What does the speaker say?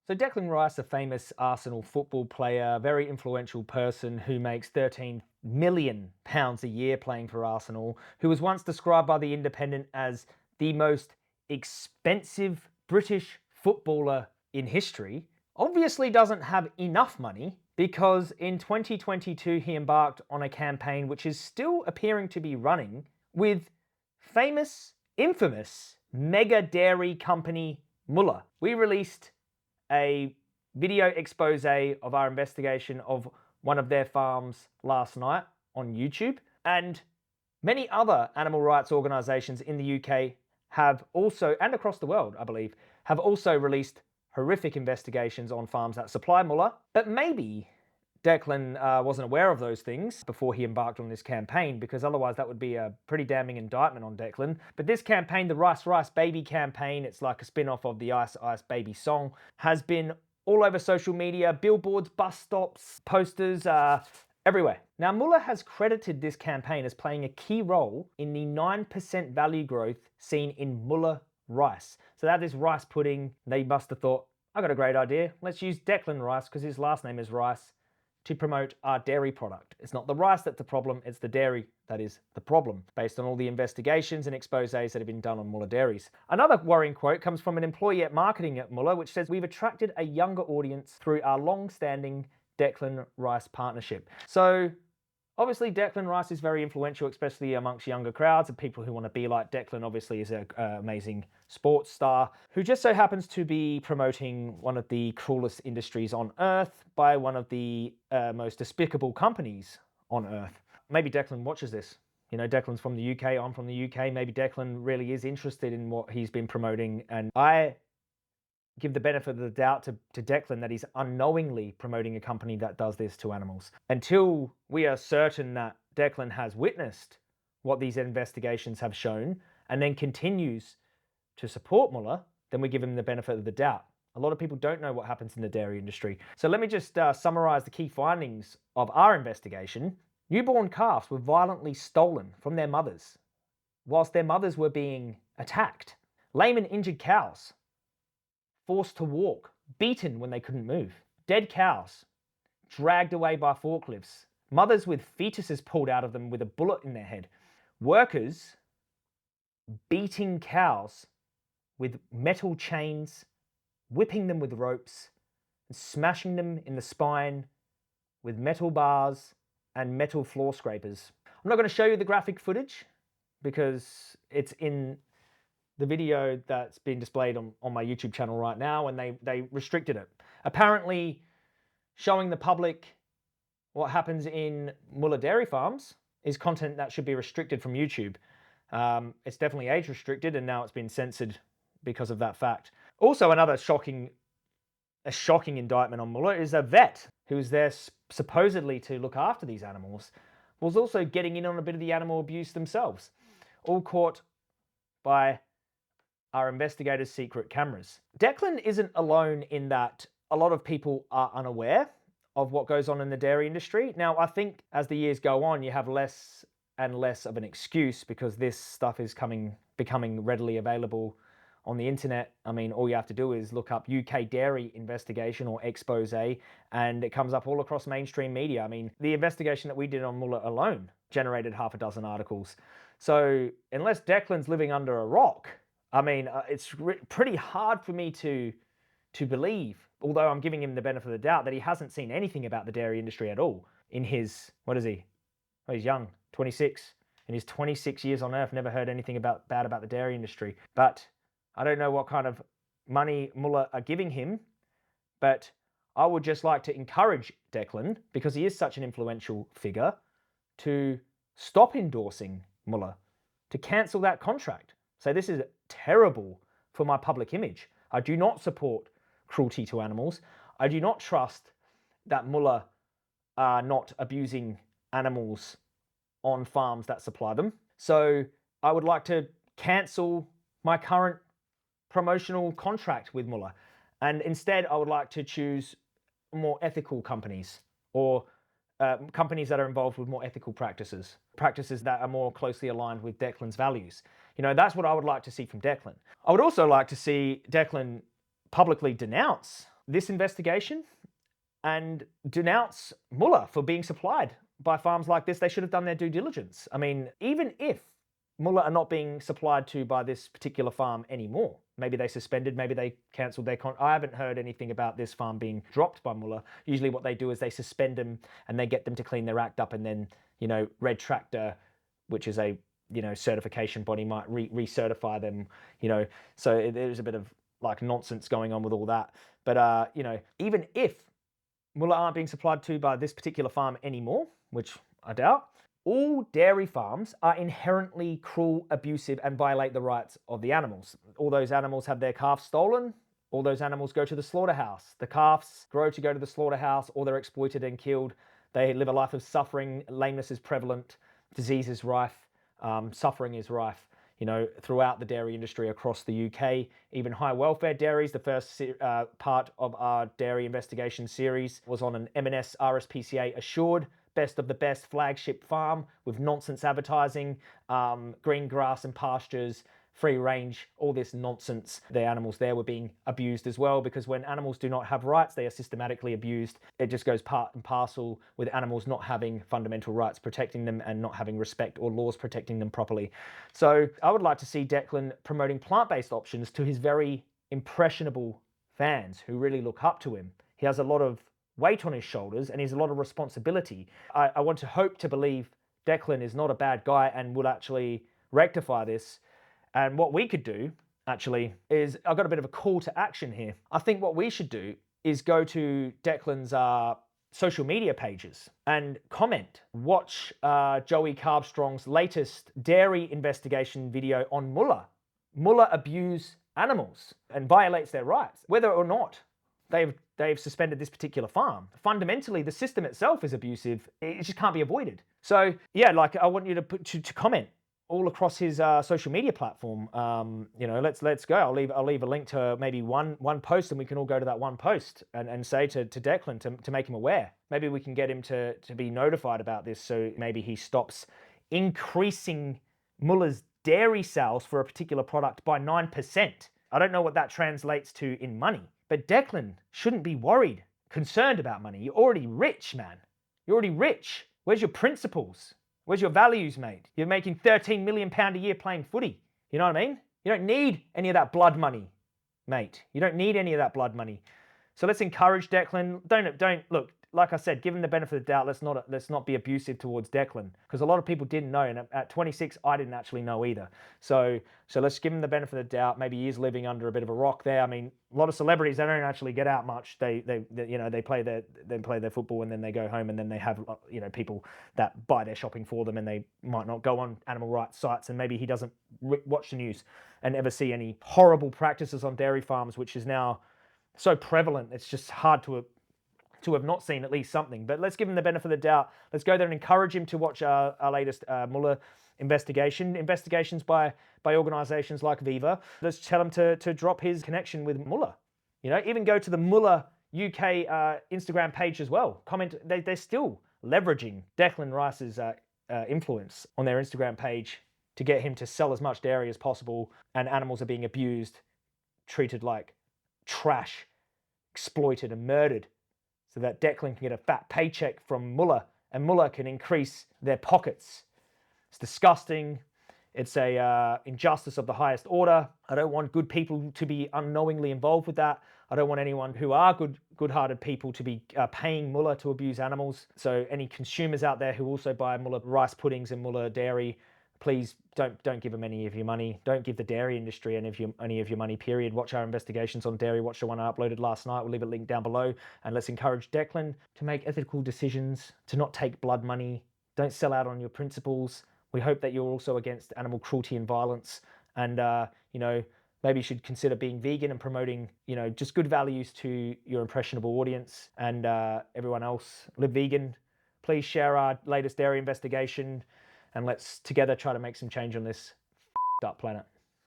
So Declan Rice, a famous Arsenal football player, very influential person who makes £13 million a year playing for Arsenal, who was once described by The Independent as the most expensive British footballer in history, obviously doesn't have enough money because in 2022 he embarked on a campaign which is still appearing to be running with infamous mega dairy company Müller. We released a video expose of our investigation of one of their farms last night on YouTube. And many other animal rights organisations in the UK have also, and across the world, I believe, have also released horrific investigations on farms that supply Müller. But maybe Declan wasn't aware of those things before he embarked on this campaign, because otherwise that would be a pretty damning indictment on Declan. But this campaign, the Rice Rice Baby campaign, it's like a spin-off of the Ice Ice Baby song, has been all over social media, billboards, bus stops, posters, everywhere. Now, Müller has credited this campaign as playing a key role in the 9% value growth seen in Müller rice. So that is rice pudding. They must have thought, I got a great idea. Let's use Declan Rice, because his last name is Rice, to promote our dairy product. It's not the rice that's the problem, it's the dairy that is the problem, based on all the investigations and exposés that have been done on Müller dairies. Another worrying quote comes from an employee at marketing at Müller, which says, "We've attracted a younger audience through our long-standing Declan Rice partnership." So obviously, Declan Rice is very influential, especially amongst younger crowds and people who want to be like Declan. Obviously, is an amazing sports star who just so happens to be promoting one of the cruelest industries on earth by one of the most despicable companies on earth. Maybe Declan watches this. You know, Declan's from the UK, I'm from the UK. Maybe Declan really is interested in what he's been promoting. And I give the benefit of the doubt to Declan that he's unknowingly promoting a company that does this to animals. Until we are certain that Declan has witnessed what these investigations have shown and then continues to support Müller, then we give him the benefit of the doubt. A lot of people don't know what happens in the dairy industry. So let me just summarize the key findings of our investigation. Newborn calves were violently stolen from their mothers whilst their mothers were being attacked. Lame and injured cows forced to walk, beaten when they couldn't move. Dead cows, dragged away by forklifts. Mothers with fetuses pulled out of them with a bullet in their head. Workers beating cows with metal chains, whipping them with ropes, and smashing them in the spine with metal bars and metal floor scrapers. I'm not going to show you the graphic footage because it's in the video that's been displayed on my YouTube channel right now, and they restricted it. Apparently, showing the public what happens in Müller dairy farms is content that should be restricted from YouTube. It's definitely age restricted, and now it's been censored because of that fact. Also, another shocking indictment on Müller is a vet who was there supposedly to look after these animals, was also getting in on a bit of the animal abuse themselves, all caught by our investigators' secret cameras. Declan isn't alone in that a lot of people are unaware of what goes on in the dairy industry. Now, I think as the years go on, you have less and less of an excuse because this stuff is becoming readily available on the internet. I mean, all you have to do is look up UK dairy investigation or expose, and it comes up all across mainstream media. I mean, the investigation that we did on Müller alone generated half a dozen articles. So unless Declan's living under a rock, I mean, it's pretty hard for me to believe, although I'm giving him the benefit of the doubt, that he hasn't seen anything about the dairy industry at all in his, what is he? Oh, he's young, 26. In his 26 years on earth, never heard anything bad about the dairy industry. But I don't know what kind of money Müller are giving him, but I would just like to encourage Declan, because he is such an influential figure, to stop endorsing Müller, to cancel that contract. So this is terrible for my public image. I do not support cruelty to animals. I do not trust that Müller are not abusing animals on farms that supply them. So I would like to cancel my current promotional contract with Müller. And instead, I would like to choose more ethical companies, or companies that are involved with more ethical practices that are more closely aligned with Declan's values. You know, that's what I would like to see from Declan. I would also like to see Declan publicly denounce this investigation and denounce Müller for being supplied by farms like this. They should have done their due diligence. I mean, even if Müller are not being supplied to by this particular farm anymore, maybe they suspended, maybe they cancelled their I haven't heard anything about this farm being dropped by Müller. Usually what they do is they suspend them and they get them to clean their act up, and then, Red Tractor, which is a, certification body, might recertify them, so there's a bit of like nonsense going on with all that. But, even if Müller aren't being supplied to by this particular farm anymore, which I doubt, all dairy farms are inherently cruel, abusive, and violate the rights of the animals. All those animals have their calves stolen. All those animals go to the slaughterhouse. The calves grow to go to the slaughterhouse, or they're exploited and killed. They live a life of suffering. Lameness is prevalent. Disease is rife. Suffering is rife, throughout the dairy industry across the UK. Even high welfare dairies, the first part of our dairy investigation series was on an M&S RSPCA assured best of the best flagship farm with nonsense advertising, green grass and pastures, free range, all this nonsense. The animals there were being abused as well, because when animals do not have rights, they are systematically abused. It just goes part and parcel with animals not having fundamental rights protecting them and not having respect or laws protecting them properly. So I would like to see Declan promoting plant-based options to his very impressionable fans who really look up to him. He has a lot of weight on his shoulders and he's a lot of responsibility. I want to hope to believe Declan is not a bad guy and will actually rectify this. And what we could do, actually, is I've got a bit of a call to action here. I think what we should do is go to Declan's social media pages and comment. Watch Joey Carbstrong's latest dairy investigation video on Müller. Müller abuse animals and violates their rights, whether or not they've suspended this particular farm. Fundamentally, the system itself is abusive. It just can't be avoided. So yeah, like I want you to comment all across his social media platform. Let's go. I'll leave a link to maybe one post, and we can all go to that one post and say to Declan to make him aware. Maybe we can get him to be notified about this, so maybe he stops increasing Müller's dairy sales for a particular product by 9%. I don't know what that translates to in money, but Declan shouldn't be worried, concerned about money. You're already rich, man. You're already rich. Where's your principles? Where's your values, mate? You're making £13 million a year playing footy. You know what I mean? You don't need any of that blood money, mate. You don't need any of that blood money. So let's encourage Declan. Don't look. Like I said, give him the benefit of the doubt. Let's not be abusive towards Declan, because a lot of people didn't know, and at 26, I didn't actually know either. So let's give him the benefit of the doubt. Maybe he is living under a bit of a rock there. I mean, a lot of celebrities, they don't actually get out much. They play their football and then they go home, and then they have people that buy their shopping for them, and they might not go on animal rights sites, and maybe he doesn't watch the news and ever see any horrible practices on dairy farms, which is now so prevalent. It's just hard to have not seen at least something. But let's give him the benefit of the doubt. Let's go there and encourage him to watch our latest Müller investigations by organisations like Viva. Let's tell him to drop his connection with Müller. Even go to the Müller UK Instagram page as well. Comment. They're still leveraging Declan Rice's influence on their Instagram page to get him to sell as much dairy as possible, and animals are being abused, treated like trash, exploited and murdered, so that Declan can get a fat paycheck from Müller, and Müller can increase their pockets. It's disgusting. It's a injustice of the highest order. I don't want good people to be unknowingly involved with that. I don't want anyone who are good-hearted people to be paying Müller to abuse animals. So any consumers out there who also buy Müller rice puddings and Müller dairy, please don't give them any of your money. Don't give the dairy industry any of your money, period. Watch our investigations on dairy. Watch the one I uploaded last night. We'll leave a link down below. And let's encourage Declan to make ethical decisions, to not take blood money. Don't sell out on your principles. We hope that you're also against animal cruelty and violence. And, maybe you should consider being vegan and promoting, just good values to your impressionable audience. And everyone else, live vegan. Please share our latest dairy investigation, and let's together try to make some change on this up planet.